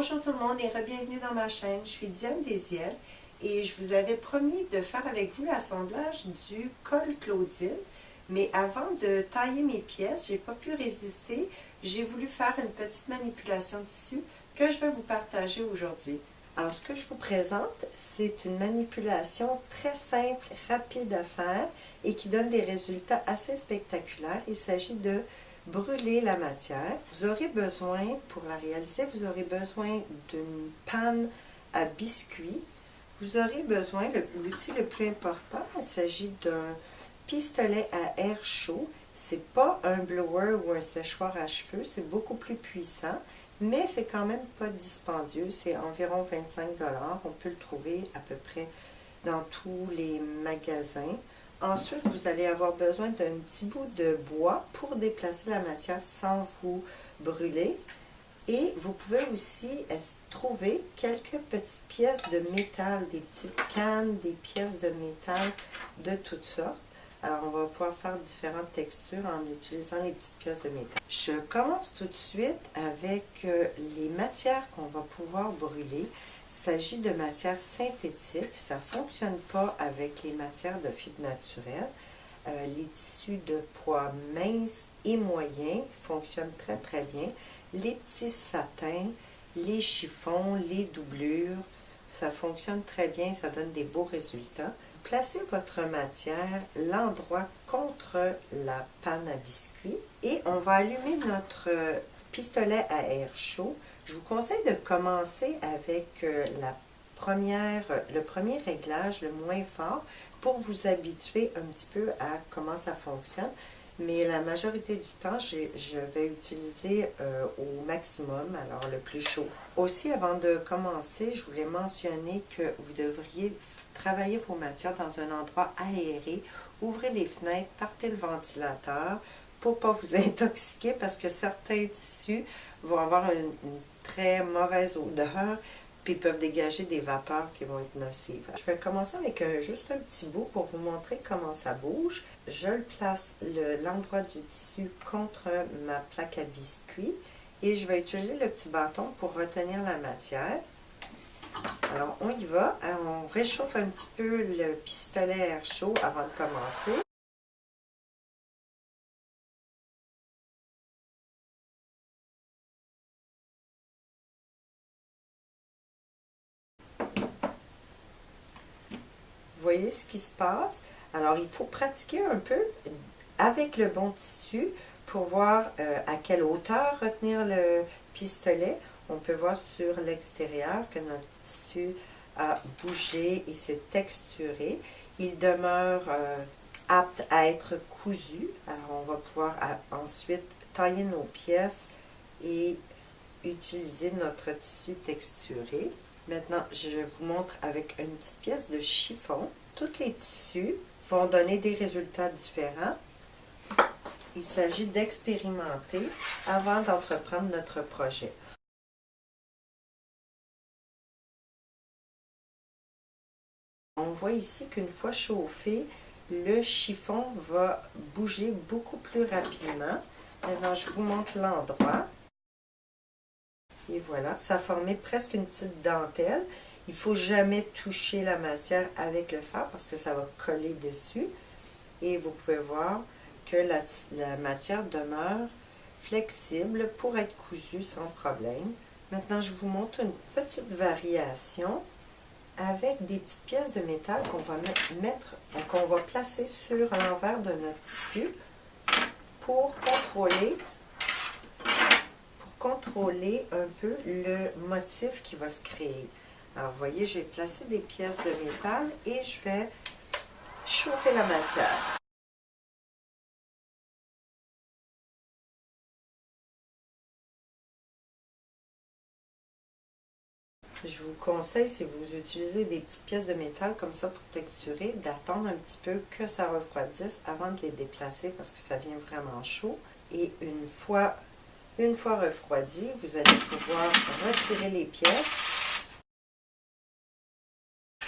Bonjour tout le monde et bienvenue dans ma chaîne. Je suis Diane Desiel et je vous avais promis de faire avec vous l'assemblage du col Claudine. Mais avant de tailler mes pièces, j'ai pas pu résister. J'ai voulu faire une petite manipulation de tissu que je vais vous partager aujourd'hui. Alors ce que je vous présente, c'est une manipulation très simple, rapide à faire et qui donne des résultats assez spectaculaires. Il s'agit de brûler la matière. Vous aurez besoin, pour la réaliser, vous aurez besoin d'une panne à biscuits. Vous aurez besoin, l'outil le plus important, il s'agit d'un pistolet à air chaud. C'est pas un blower ou un séchoir à cheveux, c'est beaucoup plus puissant, mais c'est quand même pas dispendieux, c'est environ 25 $. On peut le trouver à peu près dans tous les magasins. Ensuite, vous allez avoir besoin d'un petit bout de bois pour déplacer la matière sans vous brûler. Et vous pouvez aussi trouver quelques petites pièces de métal, des petites cannes, des pièces de métal de toutes sortes. Alors, on va pouvoir faire différentes textures en utilisant les petites pièces de métal. Je commence tout de suite avec les matières qu'on va pouvoir brûler. Il s'agit de matières synthétiques. Ça ne fonctionne pas avec les matières de fibres naturelles. Les tissus de poids mince et moyen fonctionnent très très bien. Les petits satins, les chiffons, les doublures, ça fonctionne très bien, ça donne des beaux résultats. Placez votre matière l'endroit contre la panne à biscuits et on va allumer notre pistolet à air chaud. Je vous conseille de commencer avec le premier réglage, le moins fort, pour vous habituer un petit peu à comment ça fonctionne. Mais la majorité du temps, je vais utiliser au maximum, alors le plus chaud. Aussi, avant de commencer, je voulais mentionner que vous devriez travailler vos matières dans un endroit aéré. Ouvrez les fenêtres, partez le ventilateur pour ne pas vous intoxiquer parce que certains tissus vont avoir une très mauvaise odeur puis peuvent dégager des vapeurs qui vont être nocives. Je vais commencer avec juste un petit bout pour vous montrer comment ça bouge. Je le place l'endroit du tissu contre ma plaque à biscuits et je vais utiliser le petit bâton pour retenir la matière. Alors on y va, on réchauffe un petit peu le pistolet à air chaud avant de commencer. Vous voyez ce qui se passe? Alors, il faut pratiquer un peu avec le bon tissu pour voir à quelle hauteur retenir le pistolet. On peut voir sur l'extérieur que notre tissu a bougé et s'est texturé. Il demeure apte à être cousu. Alors, on va pouvoir ensuite tailler nos pièces et utiliser notre tissu texturé. Maintenant, je vous montre avec une petite pièce de chiffon. Tous les tissus vont donner des résultats différents. Il s'agit d'expérimenter avant d'entreprendre notre projet. On voit ici qu'une fois chauffé, le chiffon va bouger beaucoup plus rapidement. Maintenant, je vous montre l'endroit. Et voilà, ça a formé presque une petite dentelle. Il ne faut jamais toucher la matière avec le fer parce que ça va coller dessus. Et vous pouvez voir que la matière demeure flexible pour être cousue sans problème. Maintenant, je vous montre une petite variation avec des petites pièces de métal qu'on va placer sur l'envers de notre tissu pour contrôler un peu le motif qui va se créer. Alors, vous voyez, j'ai placé des pièces de métal et je vais chauffer la matière. Je vous conseille, si vous utilisez des petites pièces de métal comme ça pour texturer, d'attendre un petit peu que ça refroidisse avant de les déplacer parce que ça vient vraiment chaud. Et une fois refroidi, vous allez pouvoir retirer les pièces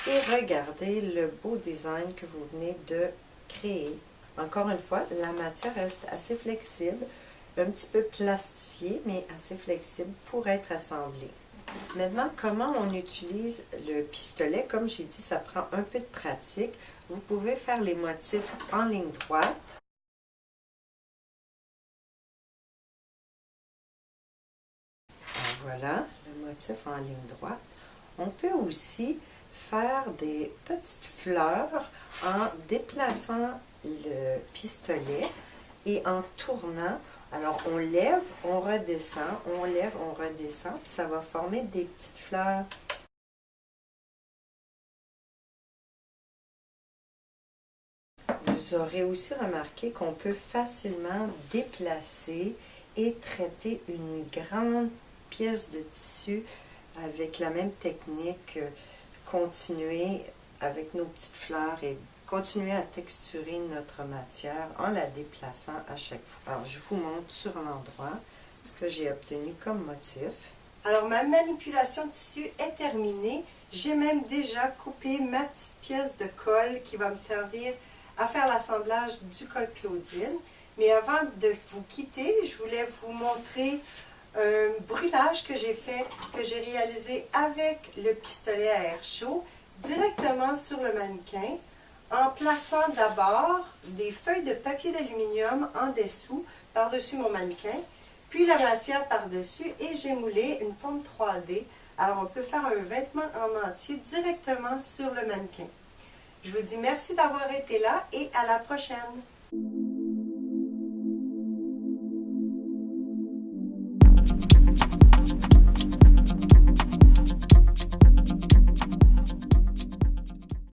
et regarder le beau design que vous venez de créer. Encore une fois, la matière reste assez flexible, un petit peu plastifiée, mais assez flexible pour être assemblée. Maintenant, comment on utilise le pistolet? Comme j'ai dit, ça prend un peu de pratique. Vous pouvez faire les motifs en ligne droite. Voilà, le motif en ligne droite. On peut aussi faire des petites fleurs en déplaçant le pistolet et en tournant. Alors, on lève, on redescend, on lève, on redescend, puis ça va former des petites fleurs. Vous aurez aussi remarqué qu'on peut facilement déplacer et traiter une grande pièce de tissu avec la même technique, continuer avec nos petites fleurs et continuer à texturer notre matière en la déplaçant à chaque fois. Alors, je vous montre sur l'endroit ce que j'ai obtenu comme motif. Alors, ma manipulation de tissu est terminée. J'ai même déjà coupé ma petite pièce de colle qui va me servir à faire l'assemblage du col Claudine. Mais avant de vous quitter, je voulais vous montrer un brûlage que j'ai fait, que j'ai réalisé avec le pistolet à air chaud, directement sur le mannequin, en plaçant d'abord des feuilles de papier d'aluminium en dessous, par-dessus mon mannequin, puis la matière par-dessus, et j'ai moulé une forme 3D. Alors on peut faire un vêtement en entier directement sur le mannequin. Je vous dis merci d'avoir été là et à la prochaine!